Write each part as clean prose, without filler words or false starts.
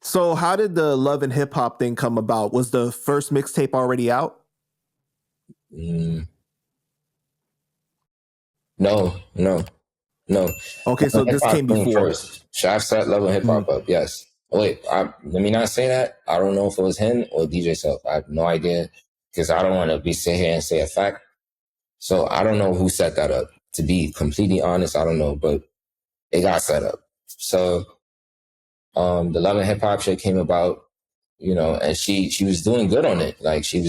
So how did the Love and Hip Hop thing come about? Was the first mixtape already out? No. Okay, so this came before. First. Shaq set Love and Hip Hop up, yes. Wait, let me not say that. I don't know if it was him or DJ Self. I have no idea because I don't want to sit here and say a fact. So I don't know who set that up. To be completely honest, I don't know, but it got set up. So the Love and Hip Hop shit came about, and she was doing good on it. Like it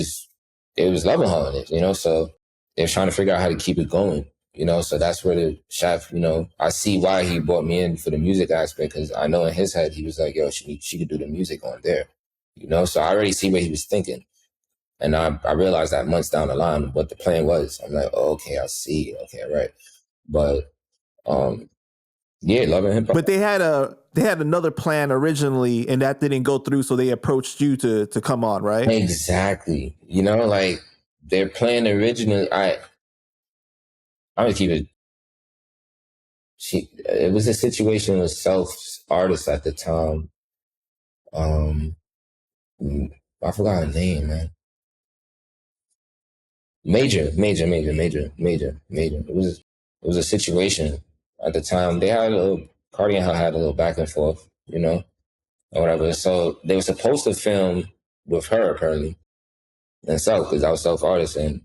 was loving her on it, so they're trying to figure out how to keep it going, so that's where the chef, I see why he brought me in for the music aspect, because I know in his head, he was like, yo, she could do the music on there, so I already see what he was thinking. And I realized that months down the line what the plan was. I'm like, oh, okay, I see. Okay, right. But yeah, Love and Hip Hop. But they had another plan originally, and that didn't go through, so they approached you to come on, right? Exactly. Like their plan originally, I would keep it. It was a situation with Self artists at the time. I forgot her name, man. Major. It was a situation at the time. They had Cardi and her had a little back and forth, or whatever. So they were supposed to film with her apparently, and Self, because I was Self artist, and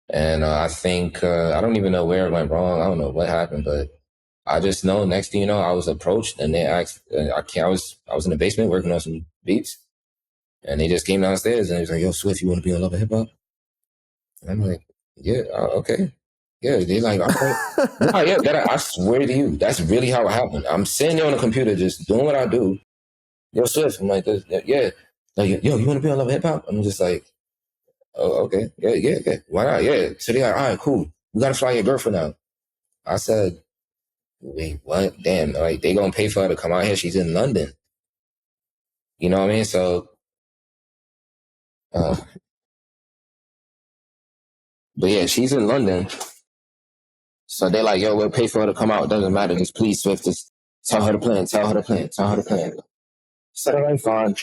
and I think I don't even know where it went wrong. I don't know what happened, but I just know next thing you know, I was approached and they asked. I was in the basement working on some beats. And they just came downstairs and he was like, yo, Swift, you want to be on Love and Hip Hop? And I'm like, yeah, okay. Yeah, they're like, okay. I swear to you, that's really how it happened. I'm sitting there on the computer just doing what I do. Yo, Swift, I'm like, yeah. Like, yo, you want to be on Love and Hip Hop? I'm just like, oh, okay. Yeah. Why not? Yeah. So they're like, all right, cool. We got to fly your girlfriend out. I said, wait, what? Damn, like, they going to pay for her to come out here. She's in London. You know what I mean? So, but yeah, she's in London. So they're like, yo, we'll pay for her to come out. It doesn't matter. Just please, Swift, just tell her the plan. Said, all right, fine.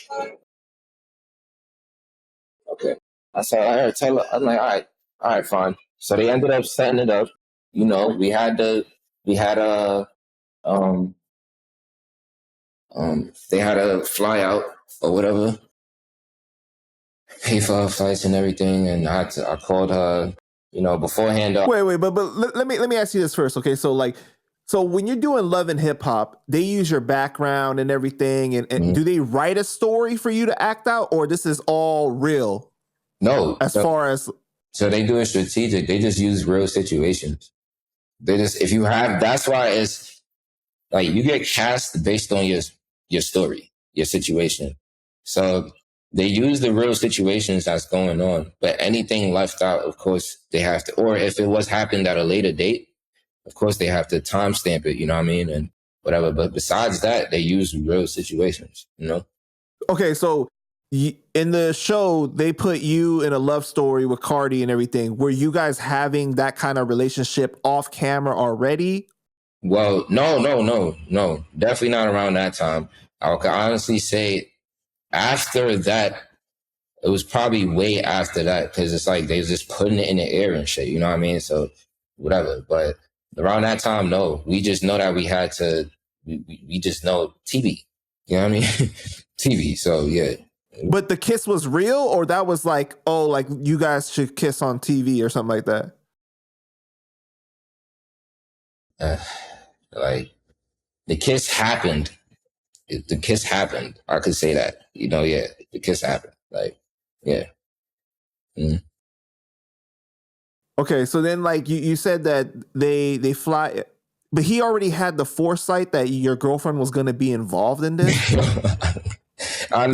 Okay. I said, all right, tell her. I'm like, all right, fine. So they ended up setting it up. We had they had a fly out or whatever, pay for her flights and everything. And I called her, beforehand. Wait, but let me ask you this first, okay? So when you're doing Love and Hip Hop, they use your background and everything, and do they write a story for you to act out, or this is all real? No. So they do it strategic. They just use real situations. That's why it's like you get cast based on your story, your situation. So they use the real situations that's going on, but anything left out, of course, they have to, or if it was happened at a later date, of course, they have to timestamp it, you know what I mean? And whatever. But besides that, they use real situations, Okay, so in the show, they put you in a love story with Cardi and everything. Were you guys having that kind of relationship off camera already? Well, no. Definitely not around that time. I can honestly say after that, it was probably way after that, because it's like they was just putting it in the air and shit, you know what I mean? So whatever. But around that time, no. We just know that we had to, we just know TV. You know what I mean? TV, so yeah. But the kiss was real, or that was like, oh, like you guys should kiss on TV or something like that? Like, the kiss happened. The kiss happened. I could say that. Yeah, the kiss happened. Like, yeah. Mm. Okay, so then like you said that they fly, but he already had the foresight that your girlfriend was going to be involved in this. You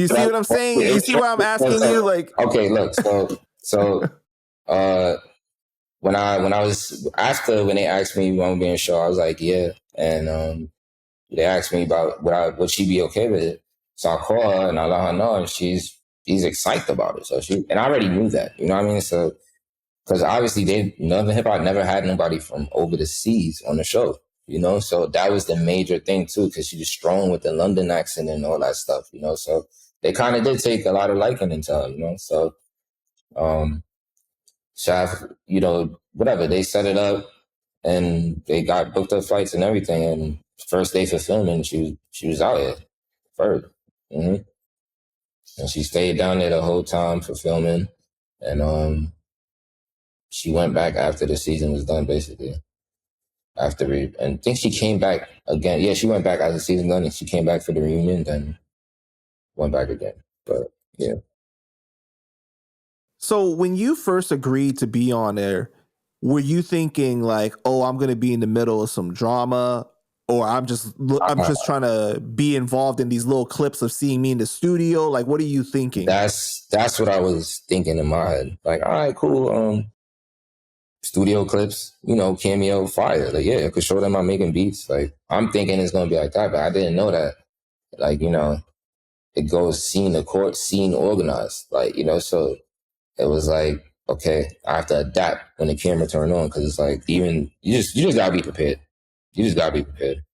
see what I'm saying? You see why I'm asking you? Like, okay, look. So when they asked me when I'm being sure, I was like, yeah, and they asked me about would she be okay with it. So I call her and I let her know, and she's excited about it. So and I already knew that, you know what I mean? So because obviously Love and Hip Hop never had nobody from over the seas on the show. you know? So that was the major thing too, because she was strong with the London accent and all that stuff, you know? So they kind of did take a lot of liking into her, you know? So, Shaft, you know, whatever, they set it up and they got booked up flights and everything. And first day for filming, she was out here first. Mm-hmm. And she stayed down there the whole time for filming. And she went back after the season was done, basically. And I think she came back again. Yeah, she went back after the season done, and she came back for the reunion, then went back again. But yeah. So when you first agreed to be on there, were you thinking like, "Oh, I'm going to be in the middle of some drama," or I'm just trying to be involved in these little clips of seeing me in the studio"? Like, what are you thinking? That's what I was thinking in my head. Like, all right, cool. Studio clips, you know, cameo, fire. Like, yeah, I could show them I'm making beats. Like, I'm thinking it's gonna be like that, but I didn't know that. Like, you know, it goes scene to court, scene organized. Like, you know, so it was like, okay, I have to adapt when the camera turned on, because it's like, even you just gotta be prepared. You just gotta be prepared.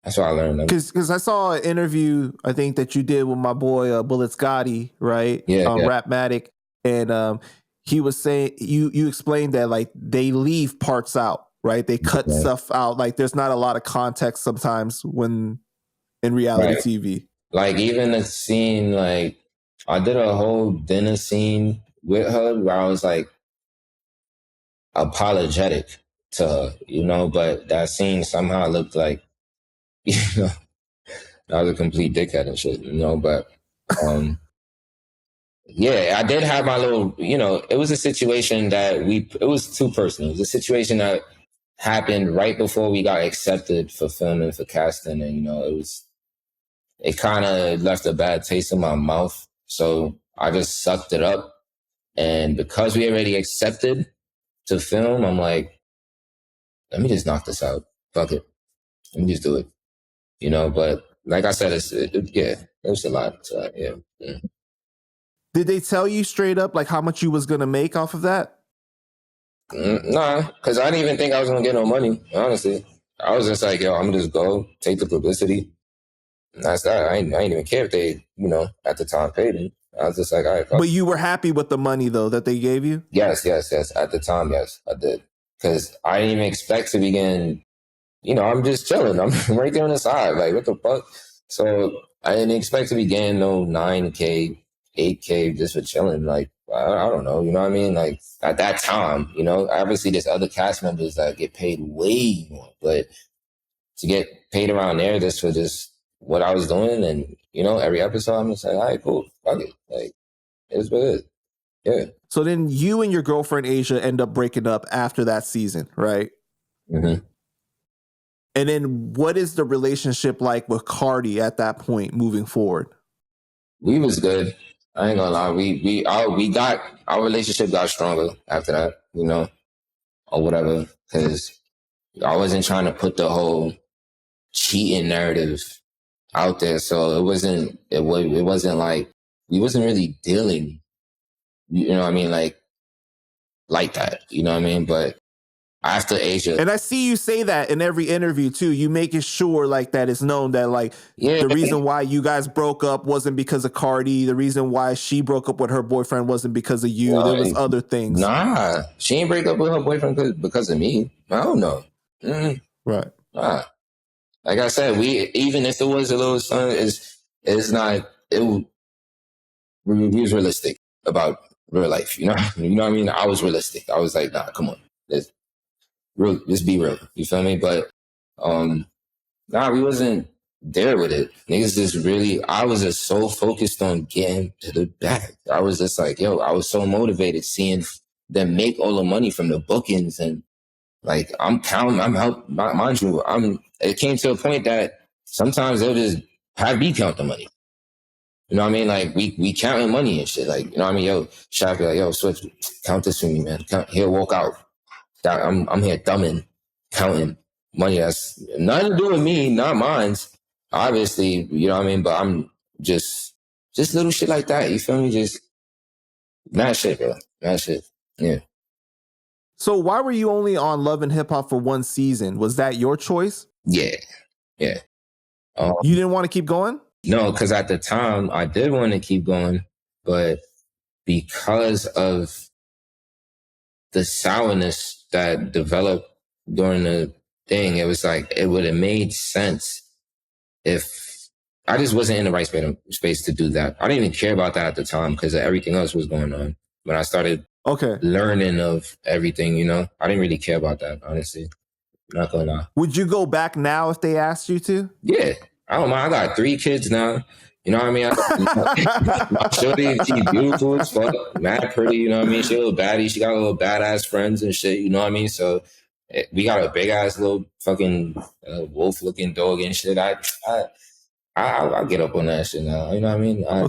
That's what I learned. Because I saw an interview, I think, that you did with my boy Bullets Gotti, right? Yeah, Rapmatic, and he was saying you explained that like they leave parts out, right? They cut stuff out. Like there's not a lot of context sometimes when in reality TV. Like even the scene, like I did a whole dinner scene with her where I was like apologetic to her, you know, but that scene somehow looked like, you know, I was a complete dickhead and shit, you know, but yeah, I did have my little, you know, it was a situation that it was too personal. It was a situation that happened right before we got accepted for filming, for casting, and, you know, it kind of left a bad taste in my mouth. So I just sucked it up. And because we already accepted to film, I'm like, let me just knock this out. Fuck it. Let me just do it. You know, but like I said, it was a lot. So, yeah. Did they tell you straight up like how much you was gonna make off of that? Nah, because I didn't even think I was gonna get no money. Honestly, I was just like, yo, I'm gonna just go take the publicity. And that's that. I ain't even care if they, you know, at the time paid me. I was just like, all right. But you were happy with the money though that they gave you? Yes. At the time, yes, I did. Because I didn't even expect to begin. You know, I'm just chilling. I'm right there on the side. Like, what the fuck? So I didn't expect to be getting no 9K, 8K just for chilling. Like, I don't know. You know what I mean? Like, at that time, you know, obviously there's other cast members that get paid way more. But to get paid around there just for just what I was doing and, you know, every episode, I'm just like, all right, cool. Fuck it. Like, it's what it is. Yeah. So then you and your girlfriend, Asia, end up breaking up after that season, right? Mm-hmm. And then what is the relationship like with Cardi at that point moving forward? We was good. I ain't gonna lie. Our relationship got stronger after that, you know, or whatever. Cause I wasn't trying to put the whole cheating narrative out there. So it wasn't like, we wasn't really dealing, you know what I mean? Like that, you know what I mean? But after Asia. And I see you say that in every interview too. You making sure like that it's known that like the reason why you guys broke up wasn't because of Cardi. The reason why she broke up with her boyfriend wasn't because of you. There was other things. Nah, she ain't break up with her boyfriend because of me. I don't know. Right. Nah. Like I said, even if it was a little son, it's not. We was realistic about real life. You know what I mean? I was realistic. I was like, nah, come on. Let's be real. You feel me? But nah, we wasn't there with it. Niggas just really, I was just so focused on getting to the bag. I was just like, yo, I was so motivated seeing them make all the money from the bookings, and like I'm helping, mind you, it came to a point that sometimes they'll just have me count the money. You know what I mean? Like we counting money and shit. Like, you know what I mean? Yo, Shaq be like, yo, Swift, count this for me, man. He'll walk out. I'm here thumbing, counting money that's nothing to do with me, not mine. Obviously, you know what I mean? But I'm just little shit like that. You feel me? Just mad shit, bro. Mad shit. Yeah. So why were you only on Love and Hip Hop for one season? Was that your choice? Yeah. You didn't want to keep going? No, because at the time I did want to keep going, but because of the sourness that developed during the thing, it was like it would have made sense if I just wasn't in the right space to do that. I didn't even care about that at the time because everything else was going on. When I started learning of everything, you know, I didn't really care about that, honestly. Not gonna lie. Would you go back now if they asked you to? Yeah. I don't mind. I got 3 kids now. You know what I mean? My shorty, she's beautiful as fuck, mad pretty, you know what I mean? She a little baddie. She got a little badass friends and shit, you know what I mean? So we got a big ass little fucking wolf looking dog and shit. I'll get up on that shit now. You know what I mean? I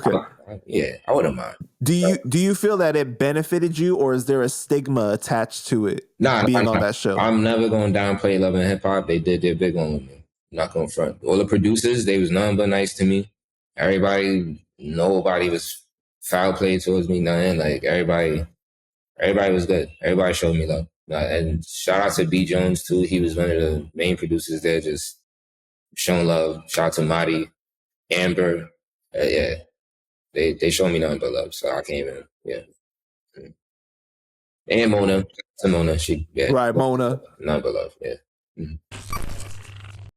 wouldn't mind. Do you feel that it benefited you, or is there a stigma attached to it? Being on that show, I'm never going to downplay Love and Hip Hop. They did their big one with me. I'm not going to front. All the producers, they was nothing but nice to me. Nobody was foul play towards me. Nothing. Like everybody was good. Everybody showed me love. And shout out to B Jones too. He was one of the main producers there, just showing love. Shout out to Marty, Amber. Yeah. They showed me nothing but love, so I came in. Yeah. And Mona. Mona. She, yeah. Right, Mona. Nothing but love, yeah. Mm-hmm.